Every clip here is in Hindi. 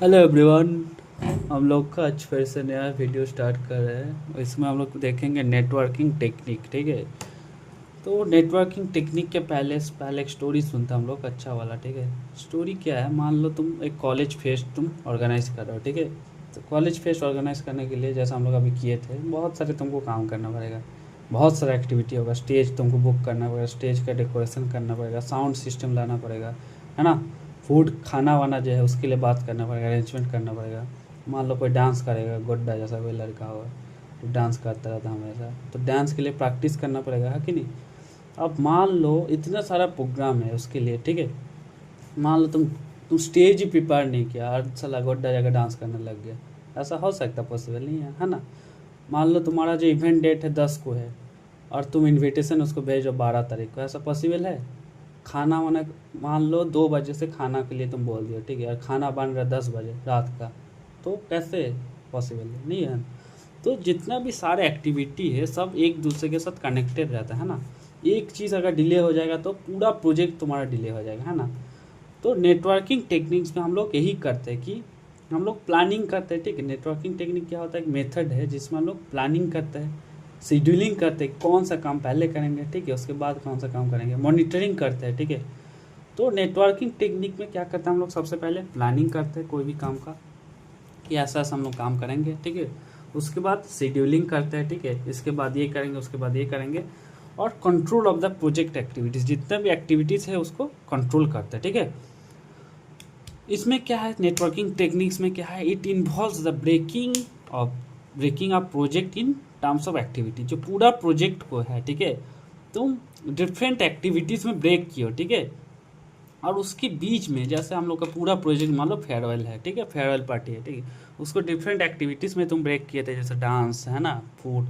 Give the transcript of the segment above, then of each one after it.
Hello everyone. हम लोग का आज फिर से नया वीडियो स्टार्ट कर रहे हैं। इसमें हम लोग देखेंगे नेटवर्किंग टेक्निक। ठीक है, तो नेटवर्किंग टेक्निक के पहले एक स्टोरी सुनते हैं हम लोग, अच्छा वाला। ठीक है, स्टोरी क्या है, मान लो तुम एक कॉलेज फेस्ट तुम ऑर्गेनाइज कर रहे हो। ठीक है, तो कॉलेज फेस्ट ऑर्गेनाइज करने के लिए जैसा हम लोग अभी किए थे, बहुत सारे तुमको काम करना पड़ेगा, बहुत सारा एक्टिविटी होगा। स्टेज तुमको बुक करना पड़ेगा, स्टेज का डेकोरेशन करना पड़ेगा, साउंड सिस्टम लाना पड़ेगा, है ना। फूड खाना वाना जो है उसके लिए बात करना पड़ेगा, अरेंजमेंट करना पड़ेगा। मान लो कोई डांस करेगा, गोड्डा जैसा कोई लड़का होगा तो डांस करता रहता हमेशा, तो डांस के लिए प्रैक्टिस करना पड़ेगा, है कि नहीं। अब मान लो इतना सारा प्रोग्राम है उसके लिए। ठीक है, मान लो तुम स्टेज ही प्रिपेयर नहीं किया और साला गोड्डा जगह डांस करने लग गया, ऐसा हो सकता, पॉसिबल नहीं है ना। मान लो तुम्हारा जो इवेंट डेट है 10 को है और तुम इनविटेशन उसको भेजो 12 तारीख को, ऐसा पॉसिबल है। खाना वाना मान लो 2 बजे से खाना के लिए तुम बोल दियो, ठीक है, और खाना बन रहा है 10 बजे रात का, तो कैसे पॉसिबल नहीं है। तो जितना भी सारे एक्टिविटी है सब एक दूसरे के साथ कनेक्टेड रहता है ना। एक चीज़ अगर डिले हो जाएगा तो पूरा प्रोजेक्ट तुम्हारा डिले हो जाएगा, है ना। तो नेटवर्किंग टेक्निक्स में हम लोग यही करते हैं कि हम लोग प्लानिंग करते हैं। ठीक है, नेटवर्किंग टेक्निक क्या होता है, एक मेथड है जिसमें हम लोग प्लानिंग करते हैं, शेड्यूलिंग करते हैं, कौन सा काम पहले करेंगे, ठीक है, उसके बाद कौन सा काम करेंगे, मॉनिटरिंग करते हैं। ठीक है, तो नेटवर्किंग टेक्निक में क्या करते हैं हम लोग, सबसे पहले प्लानिंग करते हैं कोई भी काम का कि ऐसा ऐसा हम लोग काम करेंगे। ठीक है, उसके बाद शेड्यूलिंग करते हैं। ठीक है, इसके बाद ये करेंगे, उसके बाद ये करेंगे, और control of the project activities, जितने भी एक्टिविटीज़ है उसको कंट्रोल करते हैं। ठीक है, इसमें क्या है, नेटवर्किंग टेक्निक्स में क्या है, it involves the breaking of project in terms of activity. जो पूरा प्रोजेक्ट को है, ठीक है, तुम डिफरेंट एक्टिविटीज़ में ब्रेक किए, ठीक है, और उसके बीच में जैसे हम लोग का पूरा प्रोजेक्ट मान लो फेयरवेल है, ठीक है, फेयरवेल पार्टी है, ठीक है, उसको डिफरेंट एक्टिविटीज़ में तुम ब्रेक किए थे, जैसे डांस है ना, फूड,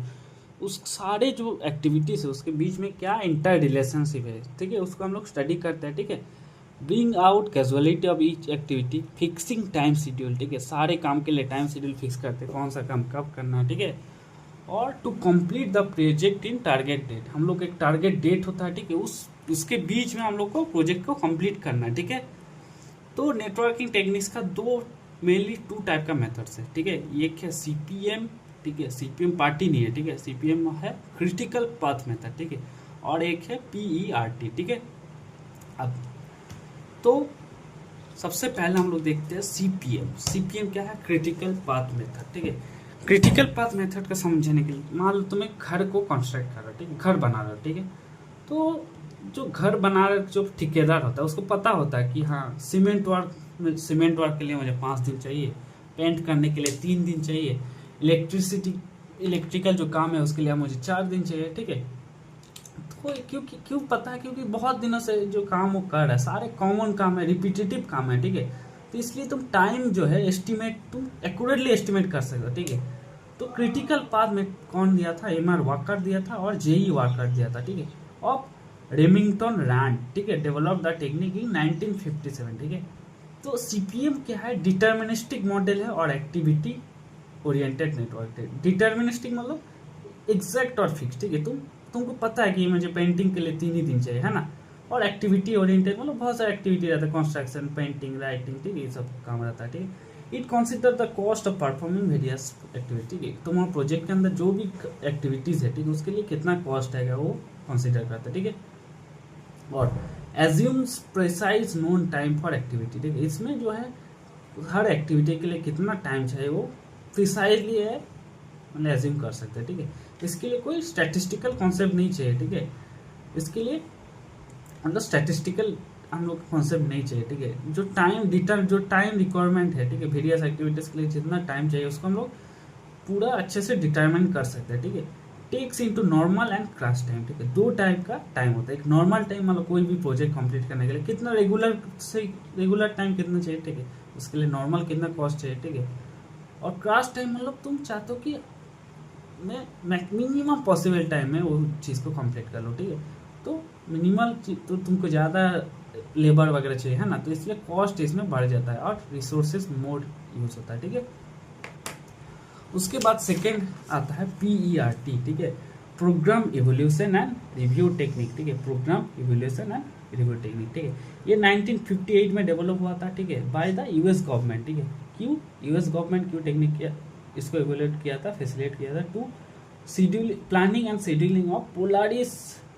उस सारे जो एक्टिविटीज़ है उसके बीच में क्या इंटर रिलेशनशिप है, ठीक है, उसको हम लोग स्टडी करते हैं। ठीक है, bring out casualty of each activity, fixing time schedule, ठीक है, सारे काम के लिए टाइम शेड्यूल फिक्स करते हैं, कौन सा काम कब करना है। ठीक है, और to complete the project in target date, हम लोग एक टारगेट डेट होता है, ठीक है, उसके बीच में हम लोग को प्रोजेक्ट को कंप्लीट करना है। ठीक है, तो नेटवर्किंग टेक्निक्स का दो मेनली 2 टाइप का मेथड्स है। ठीक है, एक है सीपीएम, ठीक है, सीपीएम पार्टी नहीं है, ठीक है, सीपीएम है क्रिटिकल पाथ मेथड, ठीक है, और एक है पीईआरटी। ठीक है, अब तो सबसे पहले हम लोग देखते हैं सीपीएम। सीपीएम क्या है, क्रिटिकल पाथ मेथड। ठीक है, क्रिटिकल पाथ मेथड का समझने के लिए मान लो तुम एक घर को कंस्ट्रक्ट कर रहे हो, ठीक है, घर बना रहे हो, ठीक है, तो जो घर बना रहे जो ठेकेदार होता है उसको पता होता है कि हाँ सीमेंट वर्क के लिए मुझे 5 दिन चाहिए, पेंट करने के लिए 3 दिन चाहिए, इलेक्ट्रिकल जो काम है उसके लिए मुझे 4 दिन चाहिए। ठीक है, तो क्यों पता है, क्योंकि बहुत दिनों से जो काम वो कर रहा है सारे कॉमन काम है, रिपीटेटिव काम है। ठीक है, तो इसलिए तुम टाइम जो है एस्टिमेट तुम एक्यूरेटली एस्टिमेट कर सकते हो। ठीक है, तो क्रिटिकल पाथ में कौन दिया था, एमआर वाकर दिया था और जेई वाकर दिया था। ठीक है, और रेमिंगटन रैंड, ठीक है, डेवलप द टेक्निक इन 1957। ठीक है, तो सीपीएम क्या है, डिटर्मिनिस्टिक मॉडल है और एक्टिविटी ओरिएंटेड नेटवर्क है। डिटर्मिनिस्टिक मतलब एग्जैक्ट और फिक्स, ठीक है, तुमको पता है कि मुझे पेंटिंग के लिए 3 ही दिन चाहिए, है ना। और एक्टिविटी ओरिएंटेड मतलब बहुत सारा एक्टिविटी रहता है, कंस्ट्रक्शन, पेंटिंग, राइटिंग, ठीक है, ये सब काम रहता है। ठीक है, it consider the cost of performing various activity, ठीक है, तुम्हारे प्रोजेक्ट के अंदर जो भी एक्टिविटीज़ है, ठीक है, उसके लिए कितना कॉस्ट आएगा वो कंसिडर करता है। ठीक है, और assumes precise known time for activity, ठीक है, इसमें जो है हर एक्टिविटी के लिए कितना टाइम चाहिए वो प्रिसाइजली है मतलब एज्यूम कर सकते हैं। ठीक है, इसके लिए कोई स्टैटिस्टिकल कॉन्सेप्ट नहीं चाहिए। ठीक है, इसके लिए मतलब स्टैटिस्टिकल हम लोग कॉन्सेप्ट नहीं चाहिए। ठीक है, जो टाइम रिक्वायरमेंट है, ठीक है, वेरियस एक्टिविटीज़ के लिए जितना टाइम चाहिए उसको हम लोग पूरा अच्छे से डिटरमाइन कर सकते हैं। ठीक है, takes into normal and crash time, ठीक है, 2 टाइप का टाइम होता है। एक नॉर्मल टाइम मतलब कोई भी प्रोजेक्ट कंप्लीट करने के लिए कितना रेगुलर टाइम कितना चाहिए, ठीक है, उसके लिए नॉर्मल कितना कॉस्ट चाहिए। ठीक है, और क्रैश टाइम मतलब तुम चाहते हो कि मैं मिनिमम पॉसिबल टाइम में वो चीज़ को कंप्लीट कर लो। ठीक है, तो मिनिमल तो तुमको ज़्यादा लेबर वगैरह चाहिए, है ना, तो इसलिए कॉस्ट इसमें बढ़ जाता है और रिसोर्सेज मोड यूज होता है। ठीक है, उसके बाद सेकेंड आता है पीईआरटी, ठीक है, program evolution and review technique. ठीक है, program evolution and review technique, ठीक है, ये 1958 में डेवलप हुआ था, ठीक है, बाय द यूएस गवर्नमेंट। ठीक है, क्यों यूएस गवर्नमेंट क्यों टेक्निक किया, इसको इवेल्युएट किया था, फैसिलिटेट किया था to schedule planning and scheduling of Polaris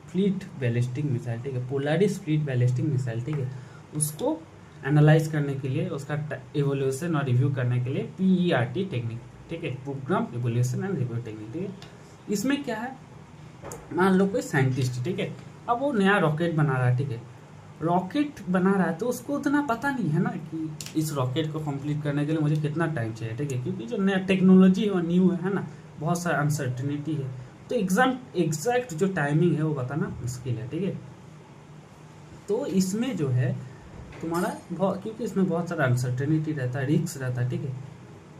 fleet ballistic missile, ठीक है, पोलारिस फ्लीट बैलिस्टिक मिसाइल, ठीक है, उसको एनालाइज करने के लिए, उसका इवोल्यूशन और रिव्यू करने के लिए PERT टेक्निक, ठीक है, program evolution and review technique, ठीक है। इसमें क्या है, मान लो कोई साइंटिस्ट, ठीक है, अब वो नया रॉकेट बना रहा है, ठीक है, रॉकेट बना रहा है तो उसको उतना पता नहीं है ना कि इस रॉकेट को कंप्लीट करने के लिए मुझे कितना टाइम चाहिए, ठीक है, क्योंकि जो नया टेक्नोलॉजी है वो न्यू है ना, बहुत सारा अनसर्टिनिटी है, तो एग्जैक्ट जो टाइमिंग है वो बताना मुश्किल है, ठीक है। तो इसमें जो है तुम्हारा क्योंकि इसमें बहुत सारा अनसर्टेनिटी रहता है, रिस्क रहता है, ठीक है,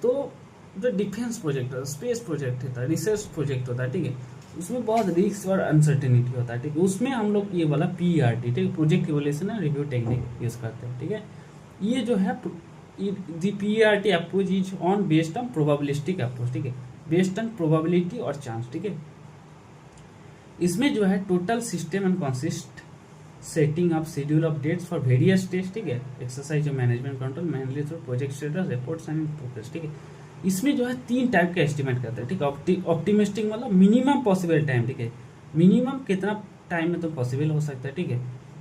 तो जो डिफेंस प्रोजेक्ट है, स्पेस प्रोजेक्ट होता है, रिसर्च प्रोजेक्ट होता है, ठीक है, उसमें बहुत रिस्क और अनसर्टेनिटी होता है, ठीक है, उसमें हम लोग ये वाला PERT, ठीक है, project evolution and review technique use करते हैं, ठीक है। ये जो है the PERT approach is on based on probabilistic approach, ठीक है, बेस्ड ऑन प्रोबेबिलिटी और चांस, ठीक है। इसमें जो है total system and consist setting up schedule of dates for various test, ठीक है, एक्सरसाइज और management control mainly through project status reports and progress, ठीक है। इसमें जो है 3 टाइप का एस्टिमेट करते हैं, ठीक है, ऑप्टिमिस्टिक मतलब मिनिमम पॉसिबल टाइम, ठीक है, मिनिमम कितना टाइम में तो पॉसिबल हो सकता है, ठीक है,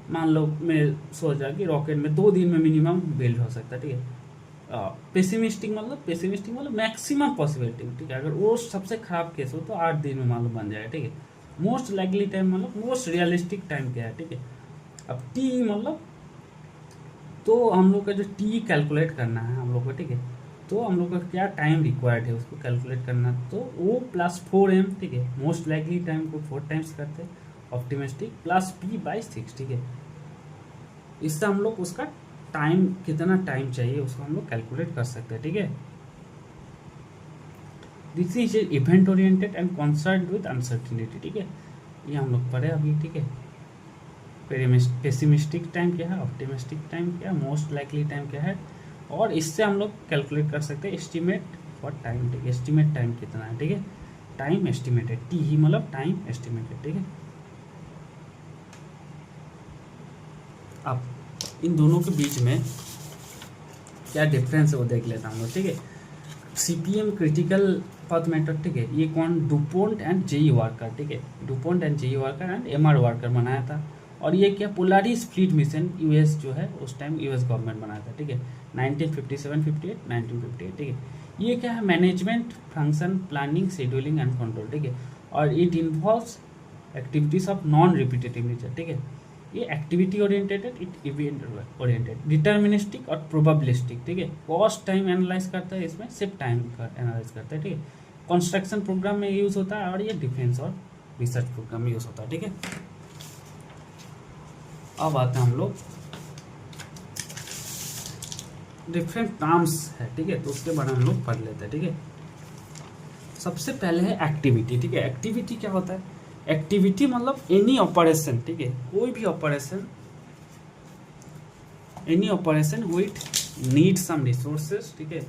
मान लो मैं सोच रहा कि रॉकेट में 2 दिन में मिनिमम बिल्ड हो सकता है, ठीक है। पेसिमिस्टिक मतलब मैक्सिमम पॉसिबिलिटी, ठीक है, अगर वो सबसे खराब केस हो तो 8 दिन में मान लो बन जाए, ठीक है। मोस्ट लाइकली टाइम मतलब मोस्ट रियलिस्टिक टाइम क्या है, ठीक है। अब टी मतलब तो हम लोग का जो टी कैलकुलेट करना है हम लोग को, ठीक है, तो हम लोग का क्या टाइम रिक्वायर्ड है उसको कैलकुलेट करना, तो वो +4m, ठीक है, मोस्ट लाइकली टाइम को 4 टाइम्स करते हैं, ऑप्टिमिस्टिक +P/6, ठीक है, इससे हम लोग उसका टाइम कितना टाइम चाहिए उसको हम लोग कैलकुलेट कर सकते हैं, ठीक है। This is event oriented and concern with uncertainty, ठीक है, ये हम लोग पढ़े अभी, ठीक है। पेसिमिस्टिक टाइम क्या है, ऑप्टिमिस्टिक टाइम क्या है, मोस्ट लाइकली टाइम क्या है, और इससे हम लोग कैलकुलेट कर सकते हैं एस्टिमेट फॉर टाइम, ठीक है, एस्टिमेट टाइम कितना है, ठीक है, टाइम एस्टिमेटेड, टी ही मतलब टाइम एस्टिमेटेड, ठीक है। अब इन दोनों के बीच में क्या डिफरेंस है वो देख लेता हूँ, ठीक है। CPM क्रिटिकल पाथ मेथड, ठीक है, ये कौन, डुपोंट एंड JE वार्कर, ठीक है, Dupont and JE worker and MR worker बनाया था, और ये क्या पोलारिस फ्लीट मिशन US जो है उस टाइम US गवर्नमेंट बनाया था, ठीक है, 1957-58 1958, ठीक है। ये क्या है, management function planning scheduling and control, ठीक है, और it involves activities of non repetitive nature, ठीक है, ये activity oriented, it event oriented, deterministic और प्रोबेबिलिस्टिक, ठीक है, कॉस्ट टाइम एनालाइज करता है, इसमें सिर्फ टाइम एनालाइज करता है, ठीक है, कंस्ट्रक्शन प्रोग्राम में यूज होता है, और ये डिफेंस और रिसर्च प्रोग्राम में यूज होता है, ठीक है। अब आते हैं हम लोग डिफरेंट टर्म्स है, ठीक है, तो उसके बारे में हम लोग पढ़ लेते हैं, ठीक है। सबसे पहले है एक्टिविटी, ठीक है, एक्टिविटी क्या होता है, एक्टिविटी मतलब एनी ऑपरेशन, ठीक है, कोई भी operation, any operation with need some resources, ठीक है,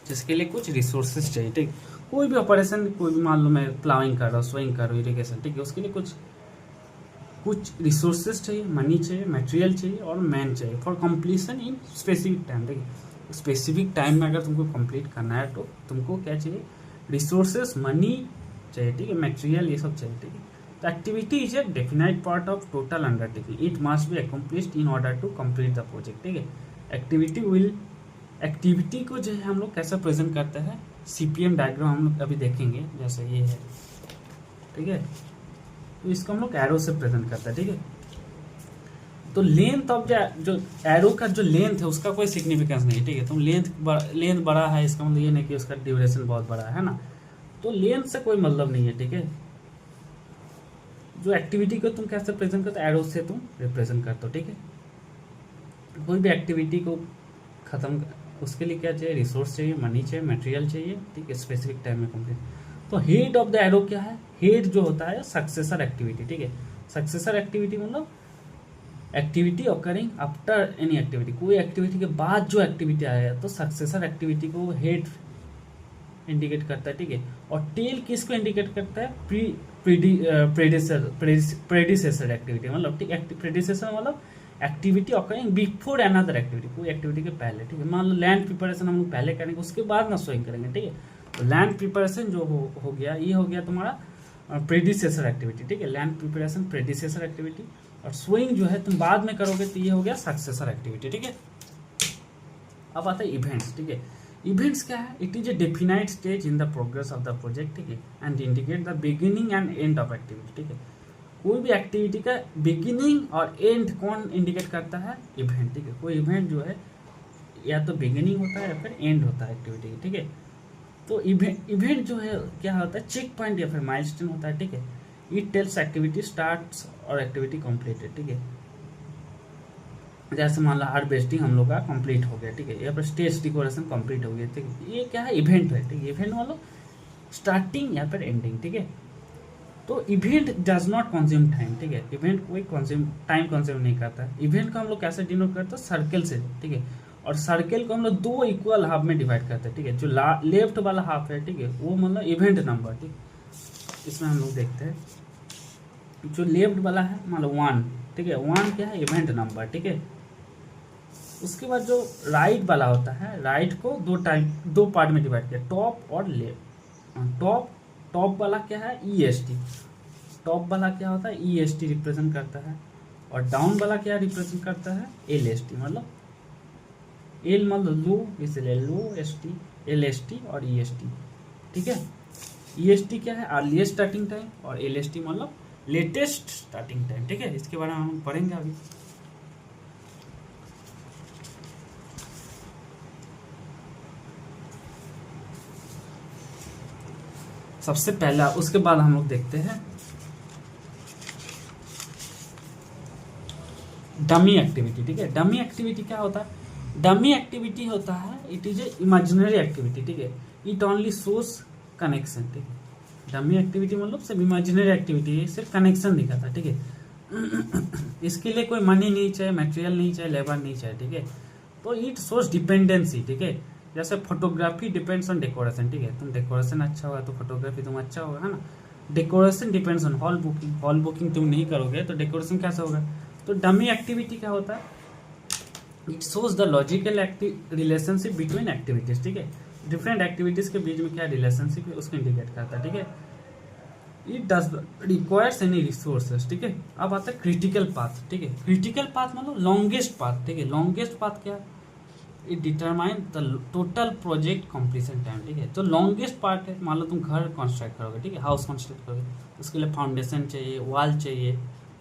जिसके लिए कुछ रिसोर्सेज चाहिए, ठीक, कोई भी ऑपरेशन, कोई भी मान लो मैं प्लाविंग कर रहा हूँ, स्विंग कर रहा हूँ, इरिगेशन, ठीक है, उसके लिए कुछ रिसोर्सेज चाहिए, मनी चाहिए, मटेरियल चाहिए और मैन चाहिए for completion in specific time, ठीक है, स्पेसिफिक टाइम में अगर तुमको कंप्लीट करना है तो तुमको क्या चाहिए, रिसोर्सेज, मनी चाहिए, ठीक है, मटेरियल, ये सब चाहिए, ठीक है। तो activity is a definite part of total undertaking, it must be accomplished in order to complete the project, ठीक है। एक्टिविटी को जो है हम लोग कैसे प्रेजेंट करते हैं, CPM डायग्राम हम लोग अभी देखेंगे, जैसे ये है, ठीक है, तो इसको हम लोग एरो से प्रेजेंट करते हैं, ठीक है। तो लेंथ ऑफ जो एरो का जो लेंथ है उसका कोई सिग्निफिकेंस नहीं, ठीक है, तो लेंथ बड़ा है इसका मतलब ये नहीं कि उसका ड्यूरेशन बहुत बड़ा है ना, तो लेंथ से कोई मतलब नहीं है, ठीक है। जो एक्टिविटी को तुम कैसे प्रेजेंट करते हो, एरो से तुम रिप्रेजेंट करते हो, ठीक है। कोई भी एक्टिविटी को खत्म, उसके लिए क्या चाहिए, रिसोर्स चाहिए, मनी चाहिए, मटेरियल चाहिए, ठीक है, स्पेसिफिक टाइम में कंप्लीट। तो हेड ऑफ द एरो क्या है, हेड जो होता है सक्सेसर एक्टिविटी, ठीक है, सक्सेसर एक्टिविटी मतलब activity occurring after any activity, कोई एक्टिविटी के बाद जो एक्टिविटी आया तो सक्सेसर एक्टिविटी को हेड इंडिकेट करता है, ठीक है। और टेल किसको इंडिकेट करता है, प्रेडिसेसर एक्टिविटी, मतलब ठीक, प्रेडिसेसर मतलब activity occurring before another activity, कोई एक्टिविटी के पहले, ठीक है। मान लो लैंड प्रिपरेशन हम लोग पहले करेंगे, उसके बाद ना सोइंग करेंगे, ठीक है। तो लैंड प्रिपरेशन जो हो गया, ये हो गया तुम्हारा प्रेडिसेसर एक्टिविटी, ठीक है। लैंड प्रिपरेशन प्रेडिसेसर एक्टिविटी, और सोइंग जो है तुम बाद में करोगे, तो ये हो गया सक्सेसर एक्टिविटी, ठीक है। अब आता है इवेंट्स, ठीक है। इवेंट्स क्या है? It is a definite stage in the progress of the project, ठीक है, and indicate the beginning and end of activity, ठीक है। कोई भी एक्टिविटी का बिगिनिंग और एंड कौन इंडिकेट करता है? इवेंट, ठीक है। कोई इवेंट जो है या तो बिगिनिंग होता है या फिर एंड होता है एक्टिविटी, ठीक है। तो इवेंट जो है क्या होता है? चेक पॉइंट या फिर माइलस्टोन होता है, ठीक है। इट टेल्स एक्टिविटी स्टार्ट्स और एक्टिविटी कंप्लीटेड, ठीक है। जैसे मान लो हार्वेस्टिंग हम लोग का कंप्लीट हो गया, ठीक है, या फिर स्टेज डेकोरेशन कंप्लीट हो गया, ठीक है। ये क्या है? इवेंट है, ठीक है। इवेंट मतलब स्टार्टिंग या फिर एंडिंग, ठीक है। तो event does not consume time, ठीक है। इवेंट कोई टाइम कंज्यूम नहीं करता है। इवेंट को हम लोग कैसे डिनोट करते हैं? सर्कल से, ठीक है। और सर्कल को हम लोग 2 इक्वल हाफ में डिवाइड करते हैं, ठीक है। जो लेफ्ट वाला हाफ है, ठीक है, वो मतलब इवेंट नंबर, ठीक है। इसमें हम लोग देखते हैं जो लेफ्ट वाला है, मान लो 1, ठीक है। 1 क्या है? इवेंट नंबर, ठीक है। उसके बाद जो राइट वाला होता है, राइट को 2 पार्ट में डिवाइड किया, टॉप और लेफ्ट। टॉप वाला क्या है? EST। टॉप वाला क्या होता है? EST रिप्रेजेंट करता है। और डाउन वाला क्या रिप्रेजेंट करता है? LST, मतलब एल मतलब लो, इसलिए लो ST, LST और EST, ठीक है। EST क्या है? अर्लीस्ट स्टार्टिंग टाइम, और LST मतलब लेटेस्ट स्टार्टिंग टाइम, ठीक है। इसके बारे में हम पढ़ेंगे अभी। सबसे पहला, उसके बाद हम लोग देखते हैं डमी एक्टिविटी, ठीक है। डमी एक्टिविटी क्या होता है? डमी एक्टिविटी होता है, it is a imaginary activity, ठीक है। इट ओनली शोज कनेक्शन, ठीक है। डमी एक्टिविटी मतलब सिर्फ इमेजिनरी एक्टिविटी है, सिर्फ कनेक्शन दिखाता है, ठीक है। इसके लिए कोई मनी नहीं चाहिए, मटेरियल नहीं चाहिए, लेबर नहीं चाहिए, ठीक है। तो इट शोज डिपेंडेंसी, ठीक है। जैसे फोटोग्राफी डिपेंड्स ऑन डेकोरेशन, ठीक है। तुम डेकोरेशन अच्छा होगा तो फोटोग्राफी तुम अच्छा होगा, है ना। Decoration depends on hall booking, hall booking तुम नहीं करोगे तो डेकोरेशन कैसे होगा? तो डमी एक्टिविटी क्या होता है? It shows the logical relationship between activities, ठीक है। डिफरेंट एक्टिविटीज के बीच में क्या रिलेशनशिप है उसको इंडिकेट करता है, ठीक है। It does requires any resources, ठीक है। अब आता है क्रिटिकल पाथ, ठीक है। क्रिटिकल पाथ मतलब लॉन्गेस्ट पाथ, ठीक है। लॉन्गेस्ट पाथ क्या? It determine the total project completion time, ठीक है। तो लॉन्गेस्ट पार्ट है, मान लो तुम घर कंस्ट्रक्ट करोगे, ठीक है, हाउस कंस्ट्रक्ट करोगे, उसके लिए फाउंडेशन चाहिए, वॉल चाहिए,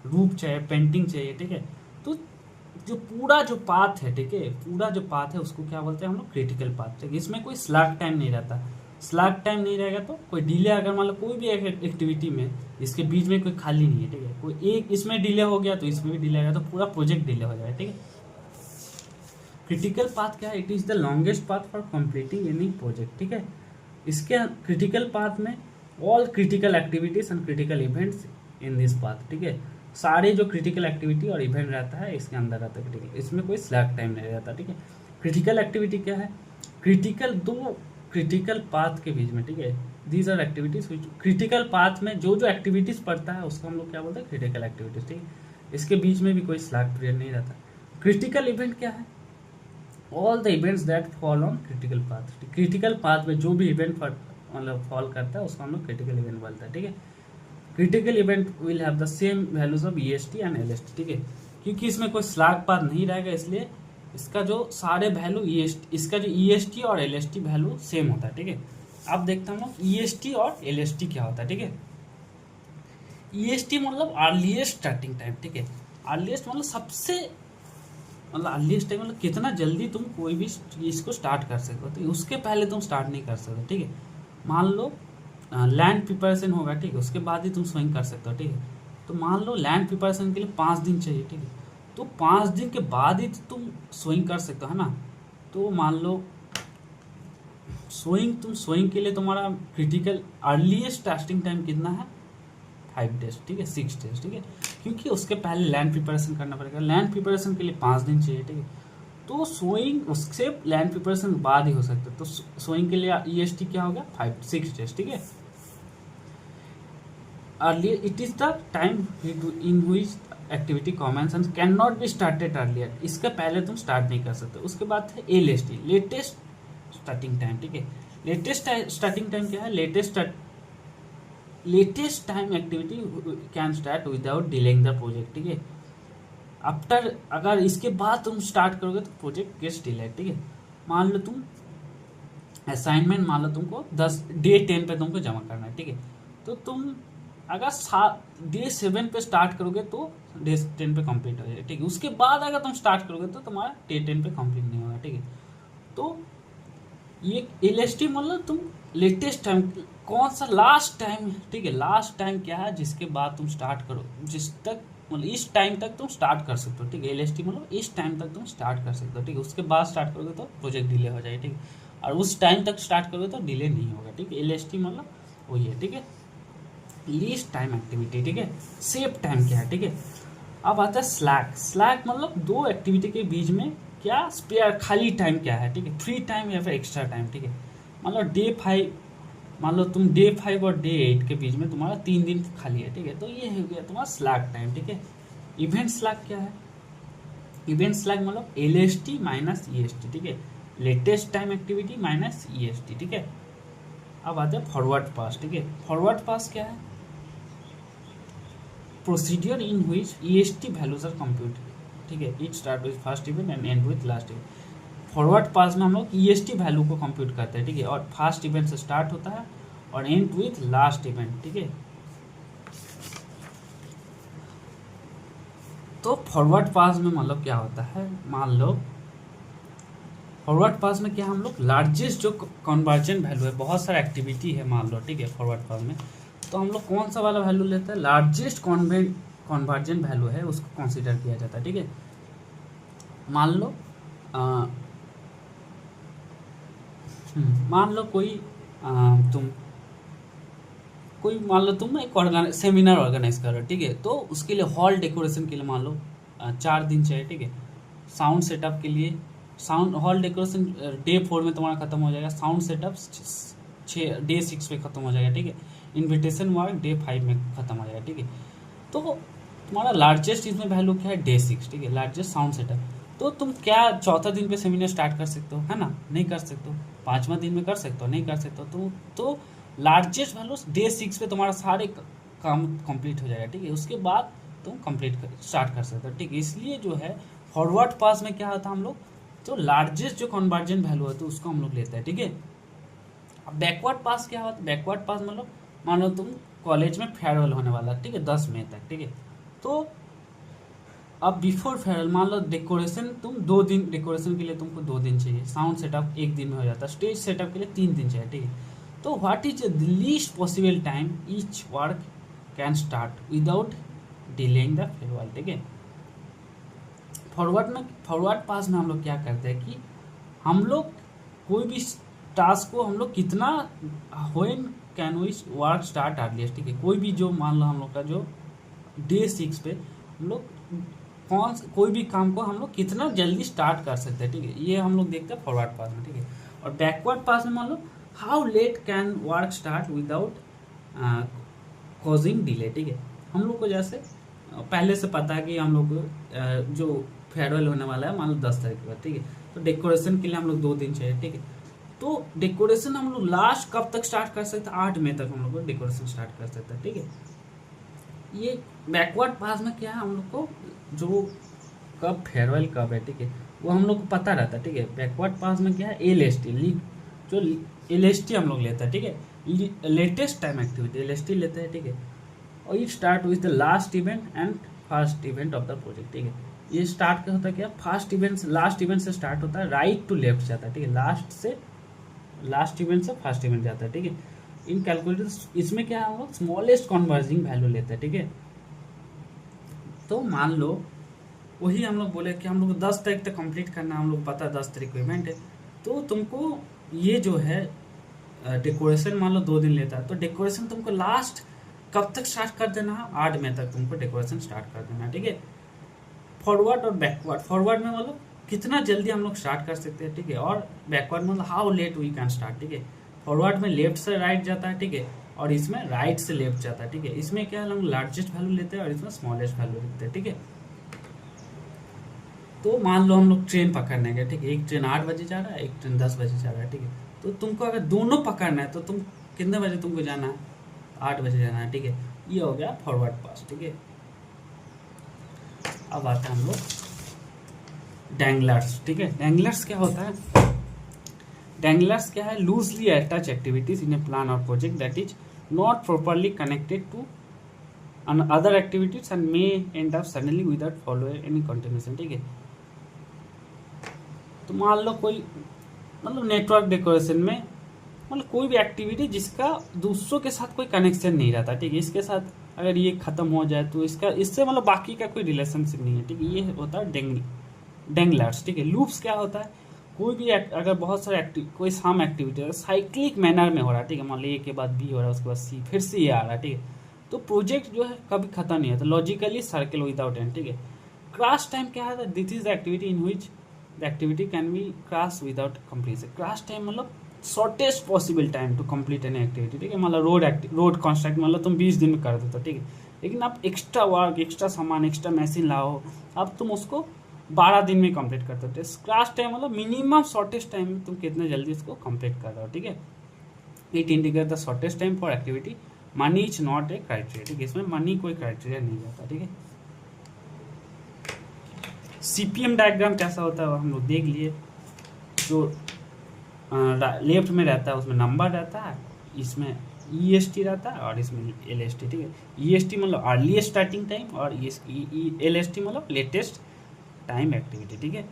रूफ चाहिए, पेंटिंग चाहिए, ठीक है। तो जो पूरा जो पाथ है, ठीक है, पूरा जो पाथ है उसको क्या बोलते हैं हम लोग? क्रिटिकल पाथ, ठीक है। इसमें कोई स्लैक टाइम नहीं रहता। स्लैक टाइम नहीं रहेगा तो कोई डिले, अगर मान लो कोई भी एक एक्टिविटी में इसके बीच में कोई खाली नहीं है, ठीक है, कोई एक इसमें डिले हो गया तो इसमें भी डिले आएगा, तो पूरा प्रोजेक्ट डिले हो जाएगा, ठीक है। क्रिटिकल पाथ क्या है? It is the longest path for completing any project, ठीक है। इसके क्रिटिकल पाथ में all critical activities and critical events in this path, ठीक है। सारे जो क्रिटिकल एक्टिविटी और इवेंट रहता है इसके अंदर रहता है क्रिटिकल, इसमें कोई स्लैक टाइम नहीं रहता, ठीक है। क्रिटिकल एक्टिविटी क्या है? दो क्रिटिकल पाथ के बीच में, ठीक है। These are activities critical path में जो जो एक्टिविटीज पड़ता है उसको हम लोग क्या बोलते हैं? क्रिटिकल एक्टिविटीज, ठीक है। इसके बीच में भी कोई स्लैक पीरियड नहीं रहता। क्रिटिकल इवेंट क्या है? All the events that fall on critical path. Critical path में जो भी इवेंट मतलब फॉल करता है उसको हम लोग क्रिटिकल इवेंट बोलते हैं, ठीक है। Critical event will have the same values of EST and LST, ठीक है। क्योंकि इसमें कोई स्लैक पाथ नहीं रहेगा, इसलिए इसका जो सारे वैल्यू इसका जो EST और LST वैल्यू सेम होता है, ठीक है। अब देखते हैं हम लोग EST और LST क्या होता है, ठीक है। EST मतलब अर्लीस्ट स्टार्टिंग टाइम, ठीक है। अर्लीस्ट मतलब सबसे मतलब अर्लीस्ट टाइम मतलब कितना जल्दी तुम कोई भी चीज को स्टार्ट कर सकते हो, तो उसके पहले तुम स्टार्ट नहीं कर सकते, ठीक है। मान लो लैंड प्रिपरेशन होगा, ठीक है, उसके बाद ही तुम सोइंग कर सकते हो, ठीक है। तो मान लो लैंड प्रिपरेशन के लिए 5 दिन चाहिए, ठीक है, तो 5 दिन के बाद ही तुम सोइंग कर सकते हो, है ना। तो मान लो सोइंग के लिए तुम्हारा क्रिटिकल अर्लीस्ट स्टार्टिंग टाइम कितना है? 5 डेज, ठीक है, 6 डेज, ठीक है। क्योंकि उसके पहले लैंड प्रिपरेशन करना पड़ेगा, लैंड प्रिपरेशन के लिए 5 दिन चाहिए, ठीक है। तो सोइंग उससे लैंड प्रिपरेशन के बाद ही हो सकता है, तो सोइंग के लिए EST क्या हो गया? 6 डेज, ठीक है। Early it is the time in which activity commences and can not be started earlier, इसके पहले तुम स्टार्ट नहीं कर सकते। उसके बाद है एलएसटी, लेटेस्ट स्टार्टिंग टाइम, ठीक है। लेटेस्ट स्टार्टिंग टाइम क्या है, latest time activity can start without delaying the project, ठीक है। आफ्टर, अगर इसके बाद तुम स्टार्ट करोगे तो प्रोजेक्ट गेट्स डिलेड, ठीक है। मान लो तुम असाइनमेंट, मान लो तुमको 10 डे 10 पे तुमको जमा करना है, ठीक है। तो तुम अगर डे 7 पे स्टार्ट करोगे तो डे 10 पे कंप्लीट हो जाएगा, ठीक है। उसके बाद अगर तुम स्टार्ट करोगे तो तुम्हारा डे 10 पे कंप्लीट नहीं होगा, ठीक है। तो ये एलएसटी मतलब तुम लेटेस्ट टाइम, कौन सा लास्ट टाइम, ठीक है। लास्ट टाइम क्या है जिसके बाद तुम स्टार्ट करो, जिस तक मतलब इस टाइम तक तुम स्टार्ट कर सकते हो, ठीक है। एलएसटी मतलब इस टाइम तक तुम स्टार्ट कर सकते हो, ठीक है। उसके बाद स्टार्ट करोगे तो प्रोजेक्ट डिले हो जाएगा, ठीक है। और उस टाइम तक स्टार्ट करोगे तो डिले नहीं होगा, ठीक है। एलएसटी मतलब वही है, ठीक है। लीस्ट टाइम एक्टिविटी, ठीक है। सेव टाइम क्या है, ठीक है। अब आता है स्लैक। स्लैक मतलब दो एक्टिविटी के बीच में क्या स्पेयर खाली टाइम क्या है, ठीक है। फ्री टाइम या फिर एक्स्ट्रा टाइम, ठीक है। मतलब डे 5, मान लो तुम डे 5 और डे 8 के बीच में तुम्हारा 3 दिन खाली है, ठीक है। तो ये हो गया तुम्हारा स्लैक टाइम, ठीक है। इवेंट स्लैक क्या है, इवेंट स्लैक मतलब एलएसटी माइनस ईएसटी, ठीक है। Latest time activity minus EST, ठीक है। अब आते हैं फॉरवर्ड पास, ठीक है। फॉरवर्ड पास क्या है, procedure in which EST values are compute, ठीक है। It start with first event and end with last event. Forward pass में हम लोग ईएसटी वैल्यू को कंप्यूट करते हैं, ठीक है। और फर्स्ट इवेंट से स्टार्ट होता है और एंड विद लास्ट इवेंट, ठीक है। तो फॉरवर्ड पास में मतलब क्या होता है, मान लो फॉरवर्ड पास में क्या हम लोग लार्जेस्ट जो कन्वर्जन वैल्यू है, बहुत सारा एक्टिविटी है मान लो, ठीक है। फॉरवर्ड पास में तो हम लोग कौन सा वाला वैल्यू लेते हैं, लार्जेस्ट कन्वर्जन वैल्यू है उसको कंसीडर किया जाता है, ठीक है। मान लो मान लो कोई मान लो तुम एक सेमिनार ऑर्गेनाइज कर रहे हो, ठीक है। तो उसके लिए हॉल डेकोरेशन के लिए मान लो 4 दिन चाहिए, ठीक है। साउंड सेटअप के लिए, साउंड हॉल डेकोरेशन डे 4 में तुम्हारा खत्म हो जाएगा, साउंड सेटअप डे 6 पे खत्म हो जाएगा, ठीक है। इन्विटेशन वर्क डे 5 में खत्म हो जाएगा, ठीक है। तो तुम्हारा लार्जेस्ट इसमें वैल्यू क्या है, डे 6, ठीक है। लार्जेस्ट साउंड सेटअप, तो तुम क्या चौथा दिन पे सेमिनार स्टार्ट कर सकते हो, है ना, नहीं कर सकते हो। 5वां दिन में कर सकते हो, नहीं कर सकते हो। तो लार्जेस्ट वैल्यू डे 6 पे तुम्हारा सारे काम कंप्लीट हो जाएगा, ठीक है। उसके बाद तुम स्टार्ट कर सकते हो, ठीक है। इसलिए जो है फॉरवर्ड पास में क्या होता है, हम लोग तो लार्जेस्ट जो कन्वर्जन वैल्यू है तो उसको हम लोग लेते हैं, ठीक है। अब बैकवर्ड पास क्या होता है, बैकवर्ड पास मतलब मान लो तुम कॉलेज में फेयरवेल होने वाला, ठीक है, 10 मई तक, ठीक है। तो अब बिफोर फेयरवेल मान लो डेकोरेशन तुम 2 दिन, डेकोरेशन के लिए तुमको 2 दिन चाहिए, साउंड सेटअप 1 दिन में हो जाता है, स्टेज सेटअप के लिए 3 दिन चाहिए, ठीक है। तो what is the least possible time each work can start without delaying the farewell, ठीक है। फॉरवर्ड पास में हम लोग क्या करते हैं कि हम लोग कोई भी टास्क को हम लोग कितना when can we work start earliest, ठीक है। कोई भी जो मान लो हम लोग का जो डे 6 पे हम लोग कोई भी काम को हम लोग कितना जल्दी स्टार्ट कर सकते हैं, ठीक है। ये हम लोग देखते हैं फॉरवर्ड पास में, ठीक है। और बैकवर्ड पास में मान लो how late can work start without causing delay, ठीक है। हम लोग को जैसे पहले से पता है कि हम लोग जो फेयरवेल होने वाला है मान लो 10 तारीख को, ठीक है। तो डेकोरेशन के लिए हम लोग 2 दिन चाहिए, ठीक है। तो डेकोरेशन हम लोग लास्ट कब तक स्टार्ट कर सकते हैं, 8 मई तक हम लोग डेकोरेशन स्टार्ट कर सकते हैं, ठीक है। ये बैकवर्ड पास में क्या है, हम लोग को जो कब फेयरवेल कब है, ठीक है, वो हम लोग को पता रहता है, ठीक है। बैकवर्ड पास में क्या है, एलएसटी, जो एलएसटी हम लोग लेते हैं, ठीक है। लेटेस्ट टाइम एक्टिविटी एलएसटी लेते हैं, ठीक है। और ये start with the last event and first event of the project, ठीक है। ये स्टार्ट होता है क्या, फर्स्ट इवेंट लास्ट इवेंट से स्टार्ट होता है, राइट टू लेफ्ट जाता है, ठीक है। लास्ट इवेंट से फर्स्ट इवेंट जाता है, ठीक है। इन कैलकुलेटर इसमें क्या है, हम लोग स्मॉलेस्ट कन्वर्जिंग वैल्यू लेते हैं, ठीक है। तो मान लो वही हम लोग बोले कि हम लोग 10 तारीख तक कंप्लीट करना, हम लोग पता है 10 तारीख को इवेंट है। तो तुमको ये जो है डेकोरेशन मान लो 2 दिन लेता है, तो डेकोरेशन तुमको लास्ट कब तक स्टार्ट कर देना है, 8 मई तक तुमको डेकोरेशन स्टार्ट कर देना है, ठीक है। फॉरवर्ड और बैकवर्ड, फॉरवर्ड में मतलब कितना जल्दी हम लोग स्टार्ट कर सकते हैं, ठीक है। और बैकवर्ड मतलब how late we can start, ठीक है। फॉरवर्ड में लेफ्ट से राइट जाता है, ठीक है, और इसमें राइट से लेफ्ट जाता है, ठीक है। इसमें क्या है, हम लार्जेस्ट वैल्यू लेते हैं और इसमें स्मॉलेस्ट वैल्यू लेते हैं, ठीक है। तो मान लो हम लोग ट्रेन पकड़ने गए, ठीक है, एक ट्रेन 8 बजे जा रहा है, एक ट्रेन 10 बजे जा रहा है, ठीक है। तो तुमको अगर दोनों पकड़ना है तो तुम कितने बजे तुमको जाना है, 8 बजे जाना है, ठीक है। ये हो गया फॉरवर्ड पास, ठीक है। अब आते हैं हम लोग डैंगलर्स, ठीक है। डैंगलर्स क्या होता है, डैंगलर्स क्या है, loosely attach activities in a plan और project that is not properly connected to other activities and may end up suddenly without follow any continuation, ठीक है। तो मान लो कोई मतलब नेटवर्क डेकोरेशन में मतलब कोई भी एक्टिविटी जिसका दूसरों के साथ कोई कनेक्शन नहीं रहता, ठीक है। इसके साथ अगर ये खत्म हो जाए तो इसका इससे मतलब बाकी का कोई रिलेशनशिप नहीं है, ठीक है। ये होता है डैंगलर्स, ठीक है। लूप्स क्या होता है, कोई भी अगर बहुत सारे कोई साम एक्टिविटी साइक्लिक मैनर में हो रहा है, ठीक है। मान लो ए के बाद बी हो रहा है, उसके बाद सी, फिर से ये आ रहा है, ठीक है। तो प्रोजेक्ट जो है कभी खत्म नहीं होता, लॉजिकली सर्कल विदाउट एंड, ठीक है। क्रैश टाइम क्या है, this is the activity in which the activity can be crash without completion. Crash time मतलब shortest possible time to complete an activity, ठीक है। मतलब रोड कंस्ट्रक्ट मतलब तुम 20 दिन में कर देते हो, ठीक है। लेकिन आप एक्स्ट्रा वर्क, एक्स्ट्रा सामान, एक्स्ट्रा मशीन लाओ, अब तुम उसको 12 दिन में कंप्लीट करते हो। क्रैश टाइम मतलब मिनिमम शॉर्टेस्ट टाइम में तुम कितने जल्दी इसको कंप्लीट कर रहे हो, ठीक है। It indicate the shortest time for activity, money is not a criteria, ठीक है। इसमें मनी कोई क्राइटेरिया नहीं जाता, ठीक है। सीपीएम डायग्राम कैसा होता है हम लोग देख लिए, जो लेफ्ट में रहता है उसमें नंबर रहता है, इसमें ईएसटी रहता है और इसमें एलएसटी, ठीक है। ईएसटी मतलब अर्लीस्ट स्टार्टिंग टाइम और एलएसटी मतलब लेटेस्ट टाइम एक्टिविटी, ठीक है।